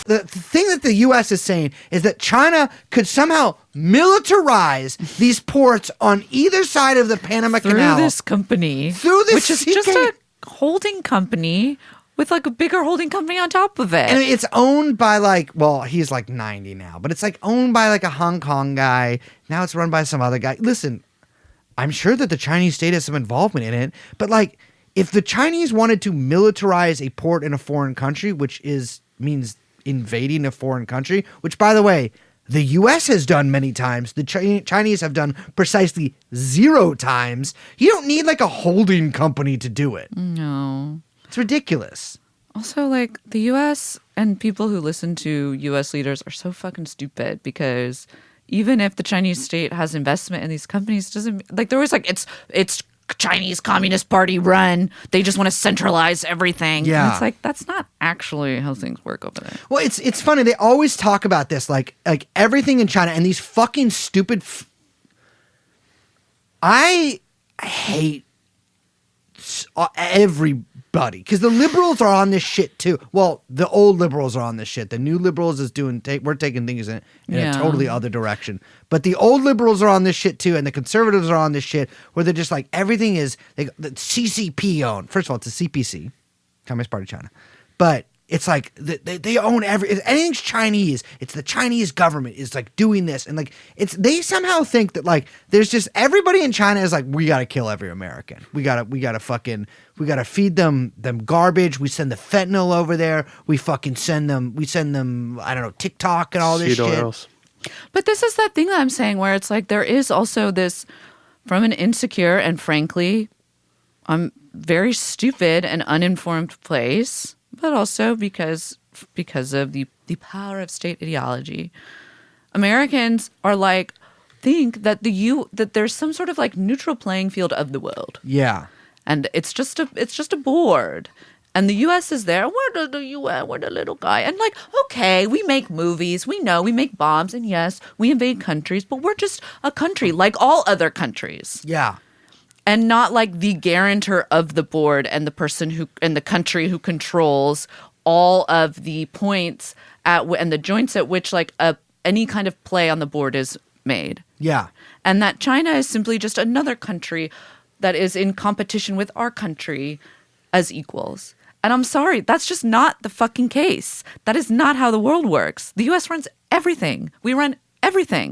The thing that the U.S. is saying is that China could somehow militarize these ports on either side of the Panama Canal. Through this company. Which is just a holding company with like a bigger holding company on top of it. And it's owned by he's like 90 now, but it's like owned by like a Hong Kong guy. Now it's run by some other guy. Listen, I'm sure that the Chinese state has some involvement in it, but like if the Chinese wanted to militarize a port in a foreign country, which means invading a foreign country, which by the way, the U.S. has done many times. The Chinese have done precisely 0 times. You don't need like a holding company to do it. No. It's ridiculous. Also, like the U.S. and people who listen to U.S. leaders are so fucking stupid because even if the Chinese state has investment in these companies, doesn't like they're always like it's Chinese Communist Party run. They just want to centralize everything. Yeah. And it's like, that's not actually how things work over there. Well, it's funny. They always talk about this, like everything in China and these fucking stupid. I hate everybody because the liberals are on this shit too. Well, the old liberals are on this shit. The new liberals we're taking things in a totally other direction. But the old liberals are on this shit too, and the conservatives are on this shit where they're just like everything is the CCP owned. First of all, it's a CPC, Communist Party of China, but it's like they own anything's Chinese. It's the Chinese government is like doing this, and like they somehow think that like there's just everybody in China is like we gotta kill every American. We gotta feed them garbage. We send the fentanyl over there. We send them I don't know TikTok and all this shit. Oils. But this is that thing that I'm saying where it's like there is also this from an insecure and frankly very stupid and uninformed place. But also because of the power of state ideology, Americans are like think that that there's some sort of like neutral playing field of the world. Yeah, and it's just a board, and the U.S. is there. We're the U.S. We're the little guy, and like okay, we make movies, we make bombs, and yes, we invade countries, but we're just a country like all other countries. Yeah. And not like the guarantor of the board and the person and the country who controls all of the points and the joints at which like any kind of play on the board is made. Yeah. And that China is simply just another country that is in competition with our country as equals. And I'm sorry, that's just not the fucking case. That is not how the world works. The U.S. runs everything. We run everything.